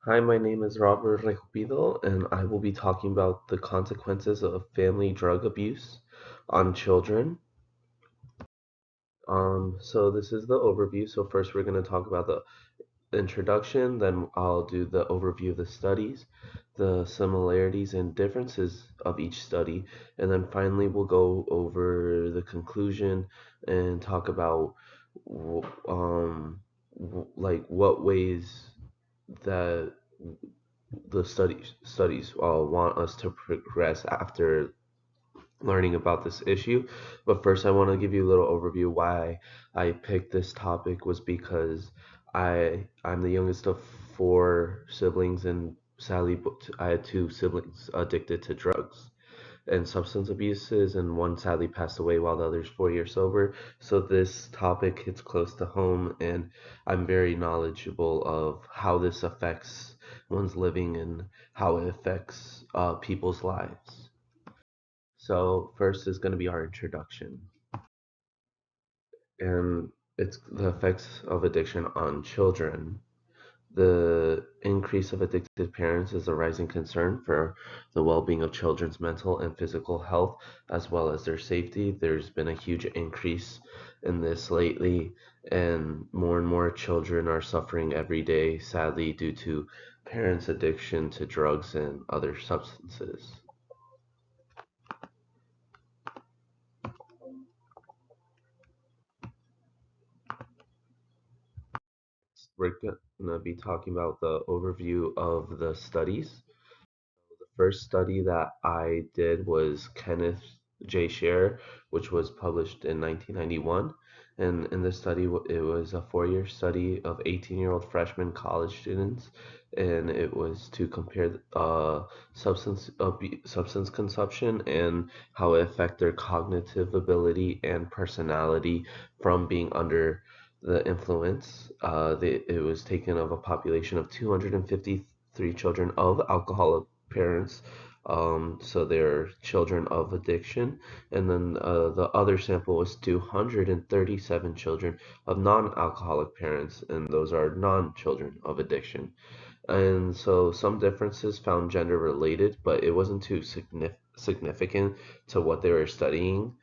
Hi, my name is Robert Recupido, and I will be talking about the consequences of family drug abuse on children. So this is the overview. So first we're going to talk about the introduction, then I'll do the overview of the studies, the similarities and differences of each study, and then finally we'll go over the conclusion and talk about like what ways that the studies want us to progress after learning about this issue. But first, I want to give you a little overview why I picked this topic was because I'm the youngest of four siblings, and sadly, I had two siblings addicted to drugs and substance abuses, and one sadly passed away while the other's 4 years sober. So this topic hits close to home, and I'm very knowledgeable of how this affects one's living and how it affects people's lives. So first is going to be our introduction, and it's the effects of addiction on children. The increase of addicted parents is a rising concern for the well being of children's mental and physical health, as well as their safety. There's been a huge increase in this lately, and more children are suffering every day, sadly, due to parents' addiction to drugs and other substances. We're going to be talking about the overview of the studies. The first study that I did was Kenneth J. Scherer, which was published in 1991. And in this study, it was a 4 year study of 18-year-old freshman college students, and it was to compare substance consumption and how it affect their cognitive ability and personality from being under the influence. It was taken of a population of 253 children of alcoholic parents. So they're children of addiction. And then the other sample was 237 children of non alcoholic parents, and those are non children of addiction. And so some differences found gender related, but it wasn't too significant to what they were studying.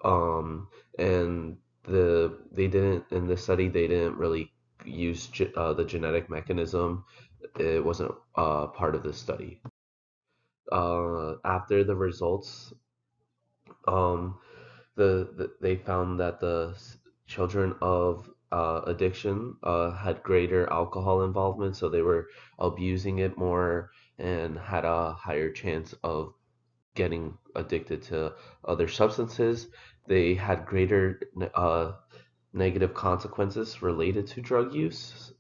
And they didn't in the study they didn't really use the genetic mechanism. It wasn't part of the study. After the results, um, they found that children of addiction had greater alcohol involvement, so they were abusing it more and had a higher chance of getting addicted to other substances. They had greater negative consequences related to drug use.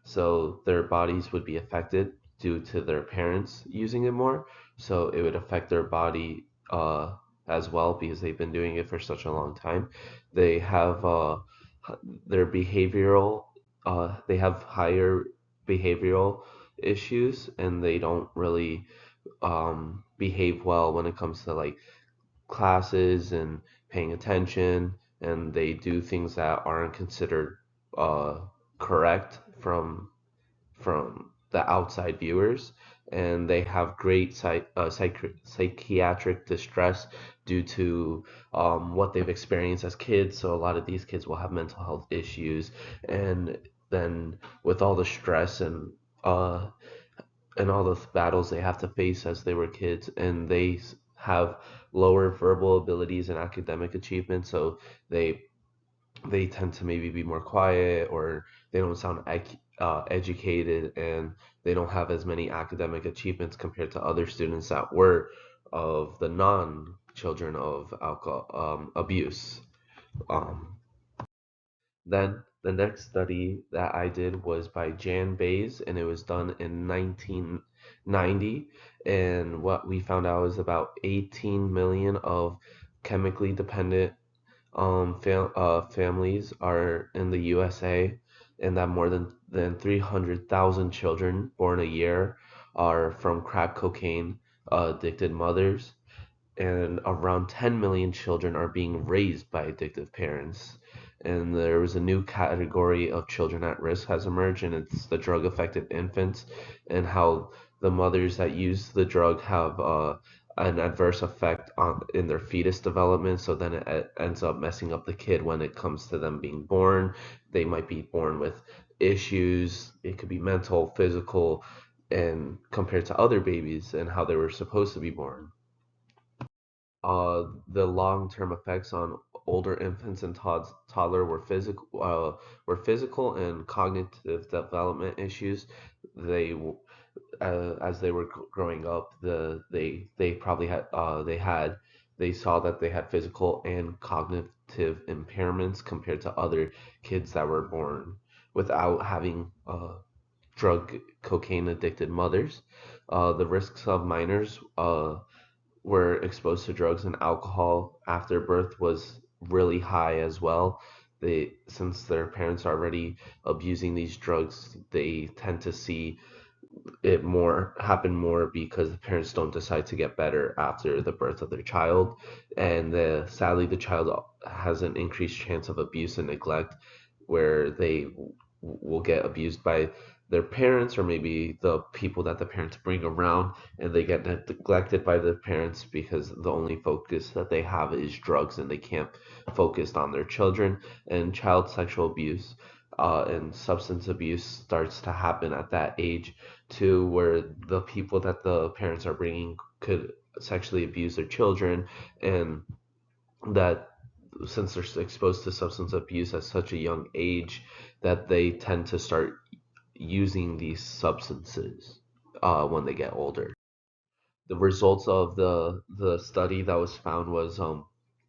So their bodies would be affected due to their parents using it more. So it would affect their body as well because they've been doing it for such a long time. They have their they have higher behavioral issues, and they don't really behave well when it comes to like classes and paying attention, and they do things that aren't considered uh, correct from the outside viewers, and they have great psychiatric distress due to what they've experienced as kids. So a lot of these kids will have mental health issues, and then with all the stress uh, and all the battles they have to face as they were kids, and they have lower verbal abilities and academic achievement, so they they tend to maybe be more quiet, or they don't sound educated, and they don't have as many academic achievements compared to other students that were of the non children of alcohol abuse. um, then the next study that I did was by Jan Bays, and it was done in 1990. And what we found out is about 18 million of chemically dependent families are in the USA, and that more than 300,000 children born a year are from crack cocaine addicted mothers, and around 10 million children are being raised by addictive parents. and there was a new category of children at risk has emerged, and it's the drug affected infants, and how the mothers that use the drug have an adverse effect on in their fetus development. So then it ends up messing up the kid when it comes to them being born. They might be born with issues. It could be mental, physical, and compared to other babies and how they were supposed to be born. The long-term effects on older infants and toddler were physical and cognitive development issues. They as they were growing up, they probably they saw that they had physical and cognitive impairments compared to other kids that were born without having drug cocaine addicted mothers. The risks of minors were exposed to drugs and alcohol after birth was really high as well. They, since their parents are already abusing these drugs, they tend to see it more happen more because the parents don't decide to get better after the birth of their child, and sadly the child has an increased chance of abuse and neglect, where they will get abused by their parents or maybe the people that the parents bring around, and they get neglected by the parents because the only focus that they have is drugs and they can't focus on their children. And child sexual abuse and substance abuse starts to happen at that age to where the people that the parents are bringing could sexually abuse their children, and that since they're exposed to substance abuse at such a young age that they tend to start using these substances when they get older. The results of the study that was found was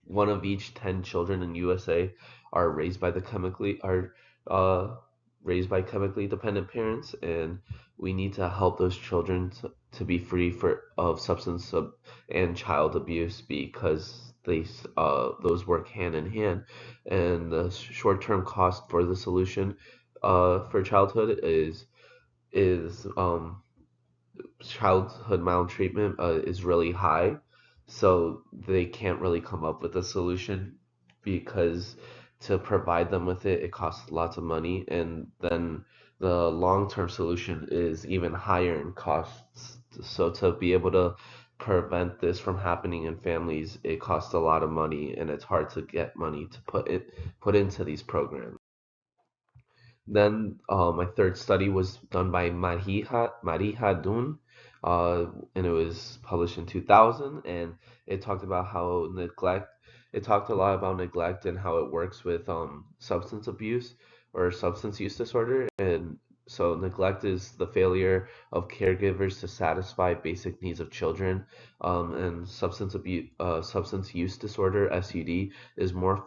one of each 10 children in USA are raised by the chemically are uh, raised by chemically dependent parents, and we need to help those children to be free of and child abuse, because those work hand in hand. And the short-term cost for the solution for childhood is childhood maltreatment is really high, so they can't really come up with a solution, because to provide them with it, it costs lots of money, and then the long-term solution is even higher in costs. So to be able to prevent this from happening in families, it costs a lot of money, and it's hard to get money to put into these programs. Then my third study was done by Mariha Dun, and it was published in 2000, and it talked about how neglect. It talked a lot about neglect and how it works with substance abuse or substance use disorder. And so neglect is the failure of caregivers to satisfy basic needs of children, and substance use disorder (SUD) is more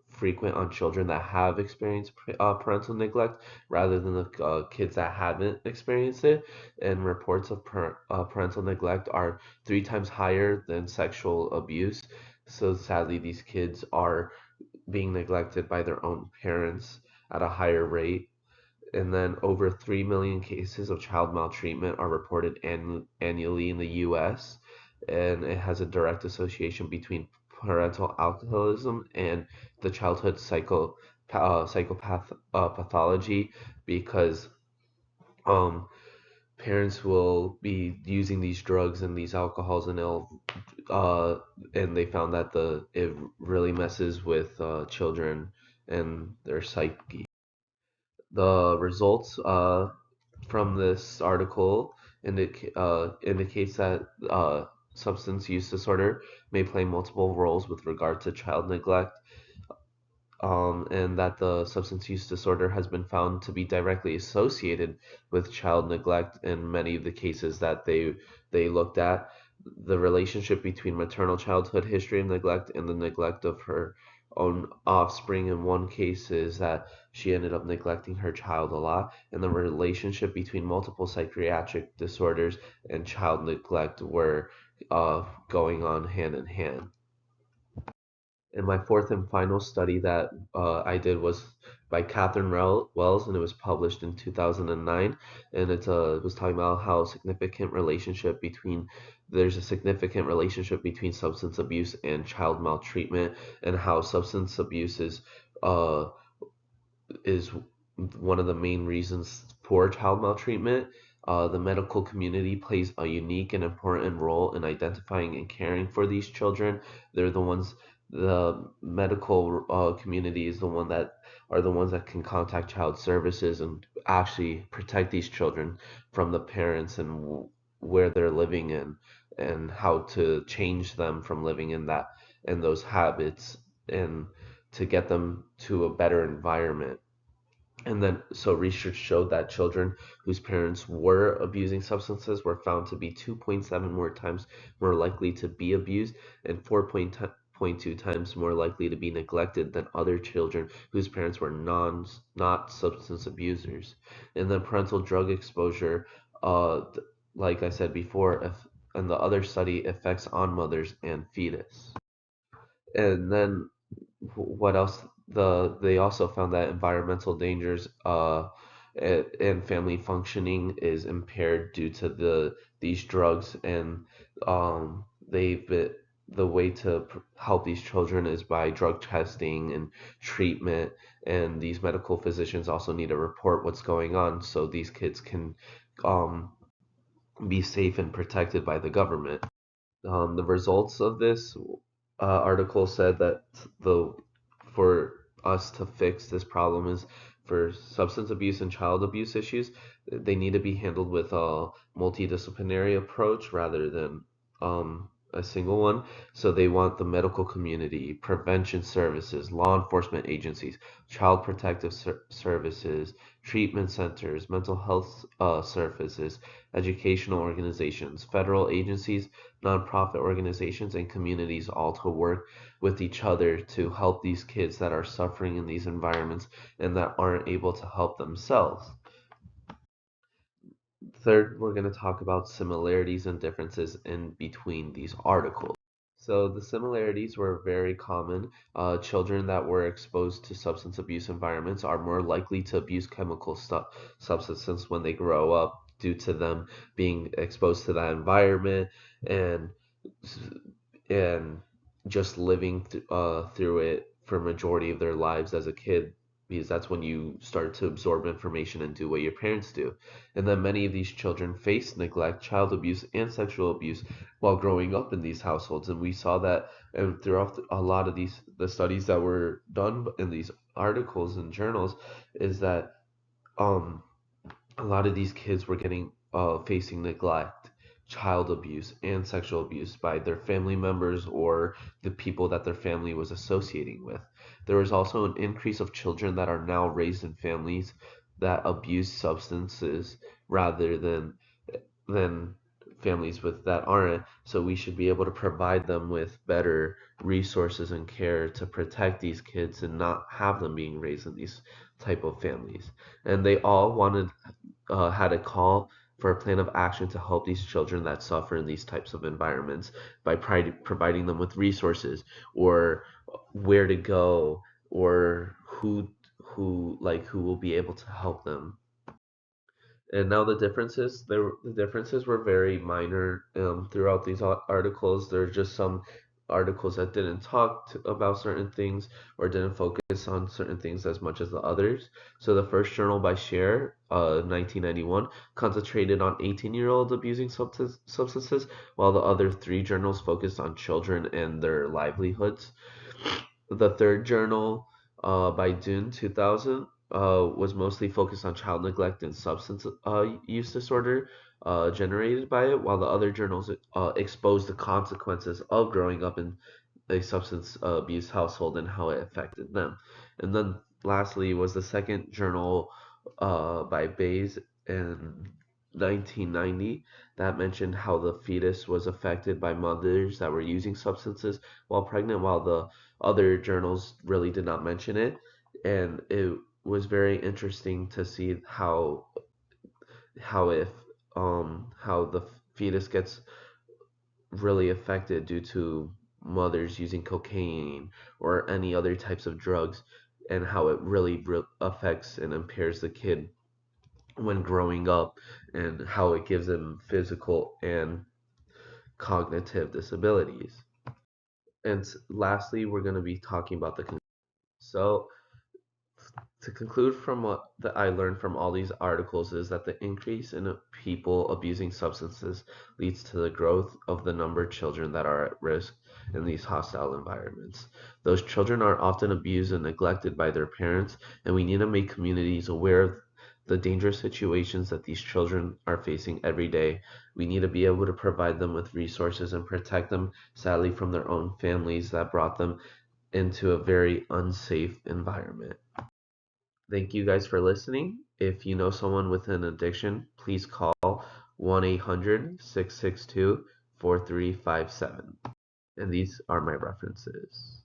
frequent on children that have experienced parental neglect rather than the kids that haven't experienced it. And reports of parental neglect are 3 times higher than sexual abuse. So sadly, these kids are being neglected by their own parents at a higher rate. And then over 3 million cases of child maltreatment are reported annually in the US, and it has a direct association between parental alcoholism and the childhood psychopath pathology, because um, parents will be using these drugs and these alcohols, and uh, they found that it really messes with children and their psyche. The results from this article indicates that substance use disorder may play multiple roles with regard to child neglect, and that the substance use disorder has been found to be directly associated with child neglect in many of the cases that they looked at. The relationship between maternal childhood history of neglect and the neglect of her own offspring in one case is that she ended up neglecting her child a lot, and the relationship between multiple psychiatric disorders and child neglect were going on hand in hand. And my fourth and final study that I did was by Catherine Wells, and it was published in 2009. And it was talking about how there's a significant relationship between substance abuse and child maltreatment, and how substance abuse is uh, is one of the main reasons for child maltreatment. The medical community plays a unique and important role in identifying and caring for these children. They're the ones, the medical community is the one that are the ones that can contact child services and actually protect these children from the parents and where they're living in and how to change them from living in that and those habits and to get them to a better environment. And then, so research showed that children whose parents were abusing substances were found to be 2.7 more times more likely to be abused and 4.2 times more likely to be neglected than other children whose parents were not substance abusers. And then parental drug exposure, like I said before, and the other study effects on mothers and fetus. And then what else? They also found that environmental dangers and family functioning is impaired due to these drugs, and they've been, the way to help these children is by drug testing and treatment, and these medical physicians also need to report what's going on so these kids can um, be safe and protected by the government. The results of this article said that the for us to fix this problem is for substance abuse and child abuse issues, they need to be handled with a multidisciplinary approach rather than a single one. So they want the medical community, prevention services, law enforcement agencies, child protective services, treatment centers, mental health services, educational organizations, federal agencies, nonprofit organizations, and communities all to work with each other to help these kids that are suffering in these environments and that aren't able to help themselves. Third, we're going to talk about similarities and differences in between these articles. So the similarities were very common. Children that were exposed to substance abuse environments are more likely to abuse chemical substances when they grow up due to them being exposed to that environment and and just living through it for majority of their lives as a kid, because that's when you start to absorb information and do what your parents do. And then many of these children face neglect, child abuse, and sexual abuse while growing up in these households. And we saw that and throughout a lot of the studies that were done in these articles and journals is that um a lot of these kids were getting facing neglect, child abuse, and sexual abuse by their family members or the people that their family was associating with. There was also an increase of children that are now raised in families that abuse substances rather than families with that aren't. So we should be able to provide them with better resources and care to protect these kids and not have them being raised in these type of families. And they all wanted had a call for a plan of action to help these children that suffer in these types of environments by providing them with resources or where to go or who will be able to help them. And now the differences were very minor throughout these articles. There's just some articles that didn't about certain things or didn't focus on certain things as much as the others. So the first journal by Share, 1991, concentrated on 18-year-olds abusing substances, while the other three journals focused on children and their livelihoods. The third journal, by June 2000, was mostly focused on child neglect and substance use disorder generated by it, while the other journals exposed the consequences of growing up in a substance abuse household and how it affected them. And then lastly was the second journal by Bayes in 1990 that mentioned how the fetus was affected by mothers that were using substances while pregnant, while the other journals really did not mention it. And it was very interesting to see how if how the fetus gets really affected due to mothers using cocaine or any other types of drugs and how it really affects and impairs the kid when growing up and how it gives them physical and cognitive disabilities. And lastly, we're going to be talking about the so To conclude from what that I learned from all these articles is that the increase in people abusing substances leads to the growth of the number of children that are at risk in these hostile environments. Those children are often abused and neglected by their parents, and we need to make communities aware of the dangerous situations that these children are facing every day. We need to be able to provide them with resources and protect them, sadly, from their own families that brought them into a very unsafe environment. Thank you guys for listening. If you know someone with an addiction, please call 1-800-662-4357. And these are my references.